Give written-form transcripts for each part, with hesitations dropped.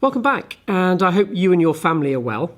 Welcome back, and I hope you and your family are well.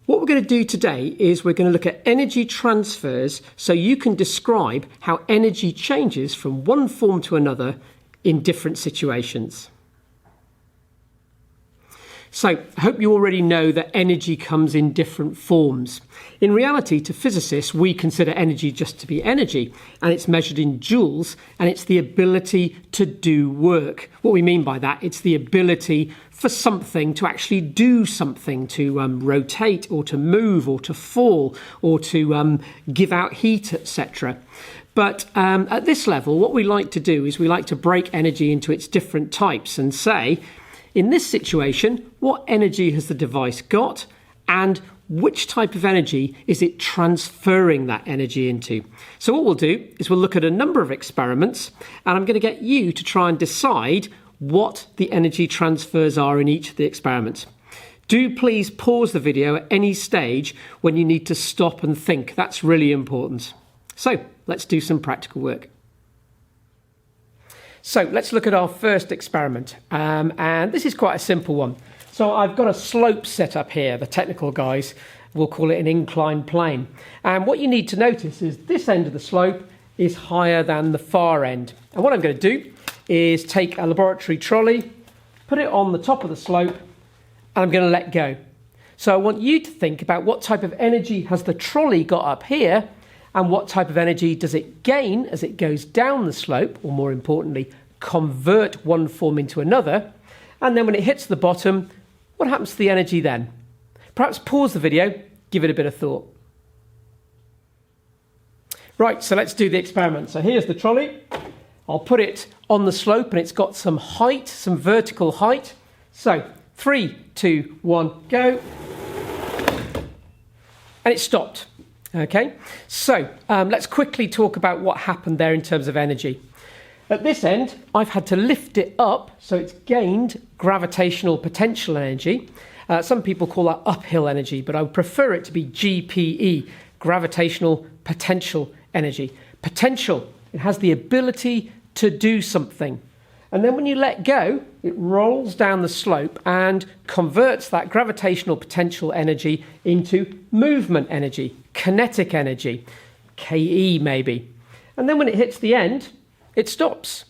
What we're going to do today is we're going to look at energy transfers so you can describe how energy changes from one form to another in different situations. So, I hope you already know that energy comes in different forms. In reality, to physicists, we consider energy just to be energy, and it's measured in joules, and it's the ability to do work. What we mean by that, it's the ability for something to actually do something, to rotate or to move or to fall or to give out heat, etc. But at this level, what we like to do is we like to break energy into its different types and say, in this situation, what energy has the device got and which type of energy is it transferring that energy into? So what we'll do is we'll look at a number of experiments, and I'm going to get you to try and decide what the energy transfers are in each of the experiments. Do please pause the video at any stage when you need to stop and think. That's really important. So let's do some practical work. So let's look at our first experiment, and this is quite a simple one. So I've got a slope set up here. The technical guys will call it an inclined plane. And what you need to notice is this end of the slope is higher than the far end. And what I'm going to do is take a laboratory trolley, put it on the top of the slope, and I'm going to let go. So I want you to think about what type of energy has the trolley got up here, and what type of energy does it gain as it goes down the slope, or more importantly, convert one form into another. And then when it hits the bottom, what happens to the energy then? Perhaps pause the video, give it a bit of thought. Right, so let's do the experiment. So here's the trolley. I'll put it on the slope, and it's got some height, some vertical height. So 3, 2, 1, go. And it stopped. Okay, so let's quickly talk about what happened there in terms of energy. At this end, I've had to lift it up, so it's gained gravitational potential energy. Some people call that uphill energy, but I would prefer it to be GPE, gravitational potential energy. Potential, it has the ability to do something. And then when you let go, it rolls down the slope and converts that gravitational potential energy into movement energy, kinetic energy, KE maybe. And then when it hits the end, it stops.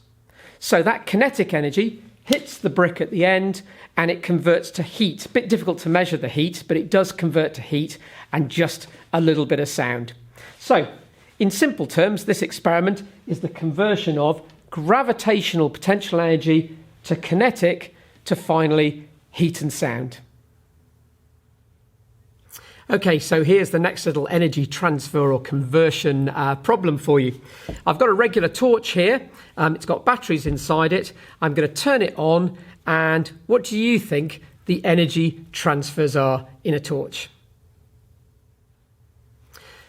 So that kinetic energy hits the brick at the end and it converts to heat. A bit difficult to measure the heat, but it does convert to heat and just a little bit of sound. So in simple terms, this experiment is the conversion of gravitational potential energy to kinetic to finally heat and sound. Okay, so here's the next little energy transfer or conversion problem for you. I've got a regular torch here. It's got batteries inside it. I'm going to turn it on, and what do you think the energy transfers are in a torch?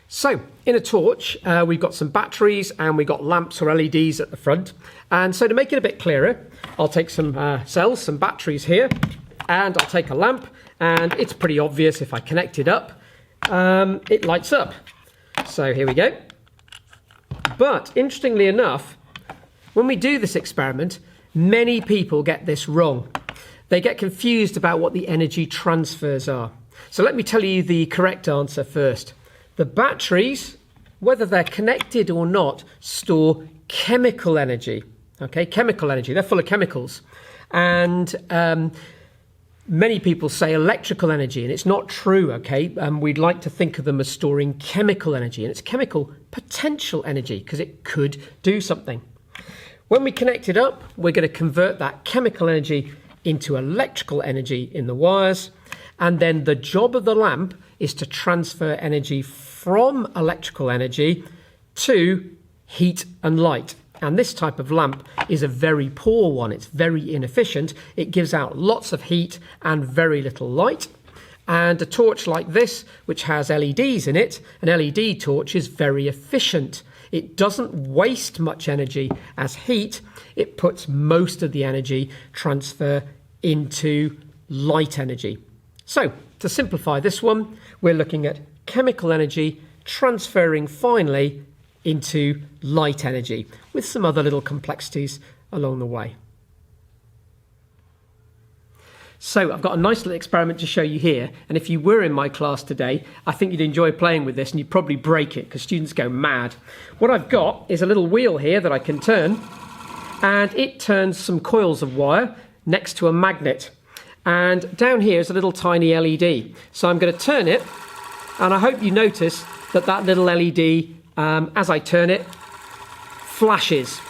So, in a torch, we've got some batteries and we've got lamps or LEDs at the front. And so to make it a bit clearer, I'll take some cells, some batteries here, and I'll take a lamp, and it's pretty obvious if I connect it up, it lights up. So here we go. But interestingly enough, when we do this experiment, many people get this wrong. They get confused about what the energy transfers are. So let me tell you the correct answer first. The batteries, whether they're connected or not, store chemical energy. Okay, chemical energy. They're full of chemicals. And many people say electrical energy, and it's not true, okay? We'd like to think of them as storing chemical energy, and it's chemical potential energy because it could do something. When we connect it up, we're going to convert that chemical energy into electrical energy in the wires, and then the job of the lamp is to transfer energy from electrical energy to heat and light. And this type of lamp is a very poor one. It's very inefficient. It gives out lots of heat and very little light. And a torch like this, which has LEDs in it, an LED torch is very efficient. It doesn't waste much energy as heat. It puts most of the energy transfer into light energy. So, to simplify this one, we're looking at chemical energy transferring finally into light energy with some other little complexities along the way. So I've got a nice little experiment to show you here, and if you were in my class today, I think you'd enjoy playing with this and you'd probably break it because students go mad. What I've got is a little wheel here that I can turn, and it turns some coils of wire next to a magnet. And down here is a little tiny LED. So I'm going to turn it, and I hope you notice that that little LED, as I turn it, flashes.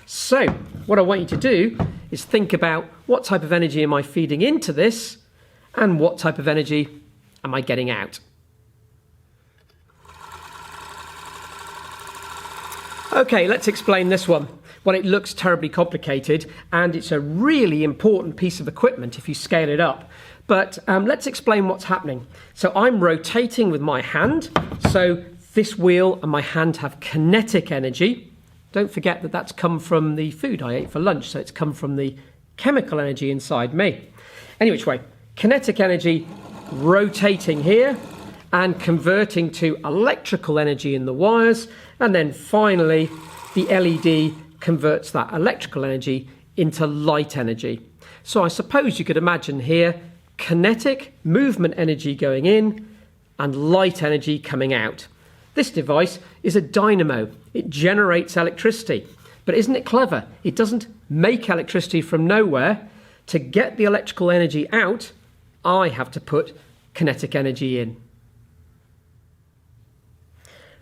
So what I want you to do is think about what type of energy am I feeding into this and what type of energy am I getting out. Okay, let's explain this one. Well, it looks terribly complicated and it's a really important piece of equipment if you scale it up. But let's explain what's happening. So I'm rotating with my hand. So this wheel and my hand have kinetic energy. Don't forget that that's come from the food I ate for lunch, so it's come from the chemical energy inside me. Any which way, kinetic energy rotating here and converting to electrical energy in the wires, and then finally the LED converts that electrical energy into light energy. So I suppose you could imagine here kinetic movement energy going in and light energy coming out. This device is a dynamo. It generates electricity. But isn't it clever? It doesn't make electricity from nowhere. To get the electrical energy out, I have to put kinetic energy in.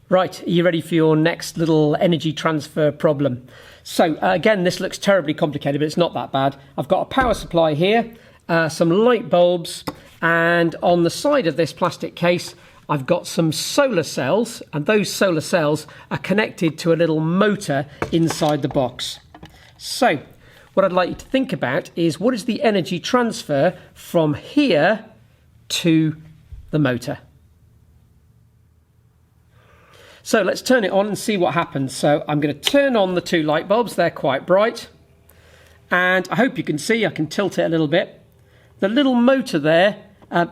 Right, are you ready for your next little energy transfer problem? So again, this looks terribly complicated, but it's not that bad. I've got a power supply here, some light bulbs, and on the side of this plastic case, I've got some solar cells, and those solar cells are connected to a little motor inside the box. So what I'd like you to think about is what is the energy transfer from here to the motor? So let's turn it on and see what happens. So I'm going to turn on the two light bulbs. They're quite bright. And I hope you can see, I can tilt it a little bit. The little motor there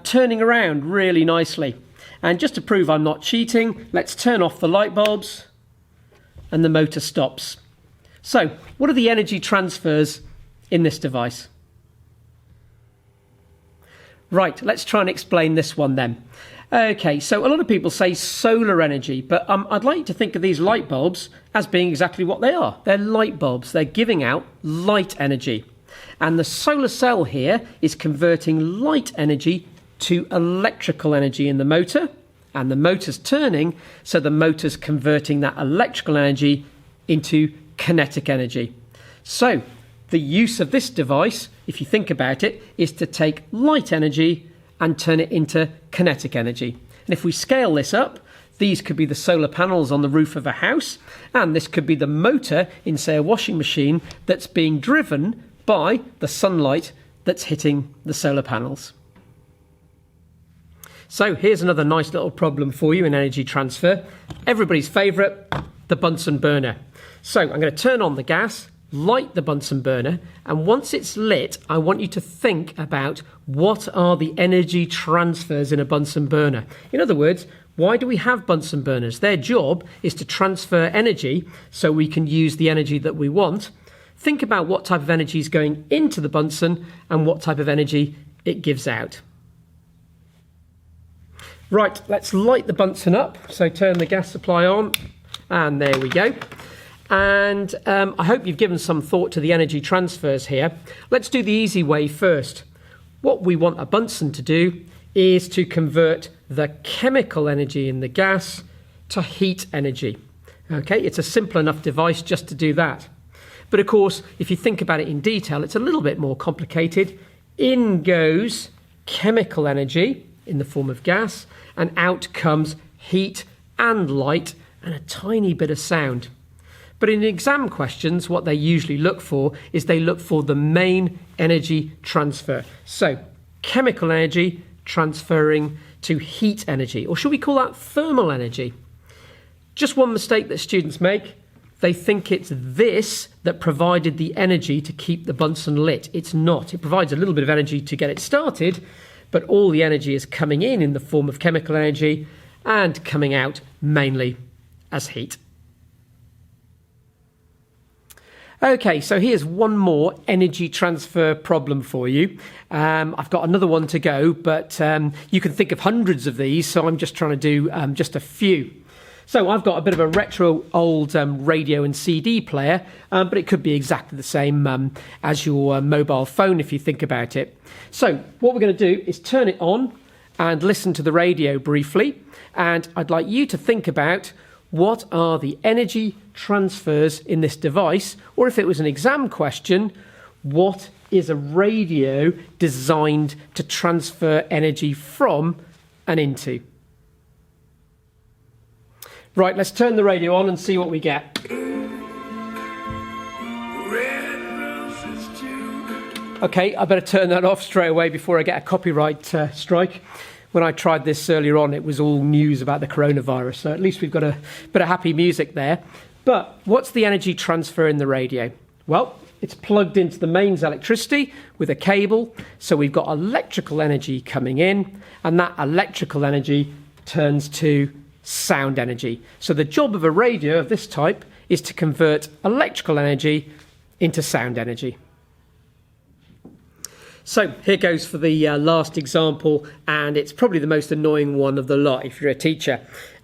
turning around really nicely. And just to prove I'm not cheating, let's turn off the light bulbs and the motor stops. So what are the energy transfers in this device? Right, let's try and explain this one then. Okay, so a lot of people say solar energy, but I'd like you to think of these light bulbs as being exactly what they are. They're light bulbs. They're giving out light energy. And the solar cell here is converting light energy to electrical energy in the motor, and the motor's turning, so the motor's converting that electrical energy into kinetic energy. So the use of this device, if you think about it, is to take light energy and turn it into kinetic energy. And if we scale this up, these could be the solar panels on the roof of a house, and this could be the motor in, say, a washing machine that's being driven by the sunlight that's hitting the solar panels. So here's another nice little problem for you in energy transfer. Everybody's favourite, the Bunsen burner. So I'm going to turn on the gas, light the Bunsen burner, and once it's lit, I want you to think about what are the energy transfers in a Bunsen burner. In other words, why do we have Bunsen burners? Their job is to transfer energy so we can use the energy that we want. Think about what type of energy is going into the Bunsen and what type of energy it gives out. Right, let's light the Bunsen up. So turn the gas supply on, and there we go. And I hope you've given some thought to the energy transfers here. Let's do the easy way first. What we want a Bunsen to do is to convert the chemical energy in the gas to heat energy. Okay, it's a simple enough device just to do that. But of course, if you think about it in detail, it's a little bit more complicated. In goes chemical energy in the form of gas, and out comes heat and light and a tiny bit of sound. But in exam questions, what they usually look for is they look for the main energy transfer. So chemical energy transferring to heat energy, or should we call that thermal energy? Just one mistake that students make. They think it's this that provided the energy to keep the Bunsen lit. It's not. It provides a little bit of energy to get it started, but all the energy is coming in the form of chemical energy and coming out mainly as heat. Okay, so here's one more energy transfer problem for you. I've got another one to go, but you can think of hundreds of these, so I'm just trying to do just a few. So I've got a bit of a retro old radio and CD player, but it could be exactly the same as your mobile phone if you think about it. So what we're going to do is turn it on and listen to the radio briefly, and I'd like you to think about what are the energy transfers in this device, or if it was an exam question, what is a radio designed to transfer energy from and into? Right, let's turn the radio on and see what we get. Okay, I better turn that off straight away before I get a copyright strike. When I tried this earlier on, it was all news about the coronavirus, so at least we've got a bit of happy music there. But what's the energy transfer in the radio? Well, it's plugged into the mains electricity with a cable, so we've got electrical energy coming in, and that electrical energy turns to sound energy. So the job of a radio of this type is to convert electrical energy into sound energy. So here goes for the last example, and it's probably the most annoying one of the lot if you're a teacher.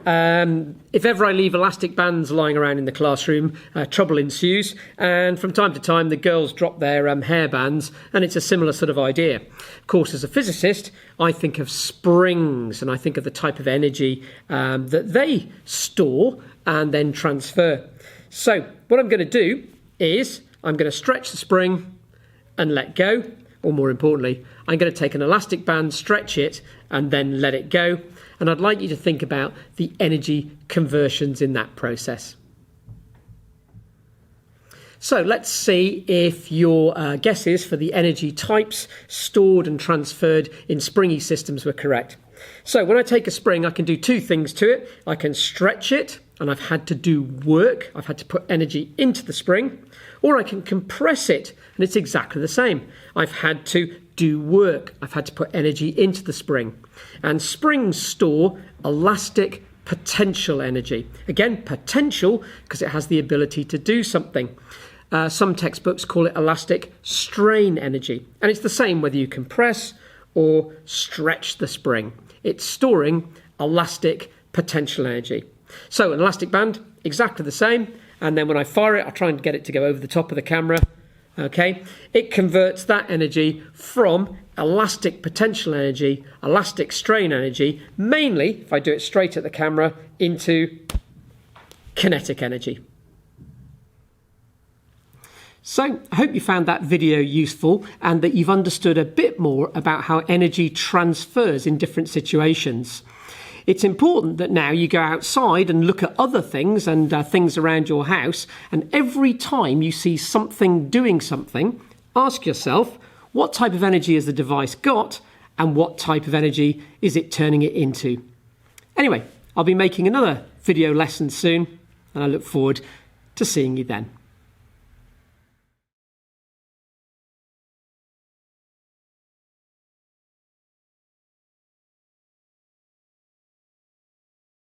If ever I leave elastic bands lying around in the classroom, trouble ensues, and from time to time the girls drop their hairbands, and it's a similar sort of idea. Of course, as a physicist, I think of springs, and I think of the type of energy that they store and then transfer. So what I'm going to do is I'm going to stretch the spring and let go. Or more importantly, I'm going to take an elastic band, stretch it, and then let it go. And I'd like you to think about the energy conversions in that process. So let's see if your guesses for the energy types stored and transferred in springy systems were correct. So when I take a spring, I can do two things to it. I can stretch it, and I've had to do work. I've had to put energy into the spring. Or I can compress it, and it's exactly the same. I've had to do work. I've had to put energy into the spring. And springs store elastic potential energy. Again, potential, because it has the ability to do something. Some textbooks call it elastic strain energy. And it's the same whether you compress or stretch the spring. It's storing elastic potential energy. So an elastic band, exactly the same. And then when I fire it, I try and get it to go over the top of the camera. Okay, it converts that energy from elastic potential energy, elastic strain energy, mainly, if I do it straight at the camera, into kinetic energy. So I hope you found that video useful and that you've understood a bit more about how energy transfers in different situations. It's important that now you go outside and look at other things and things around your house, and every time you see something doing something, ask yourself, what type of energy has the device got and what type of energy is it turning it into? Anyway, I'll be making another video lesson soon, and I look forward to seeing you then.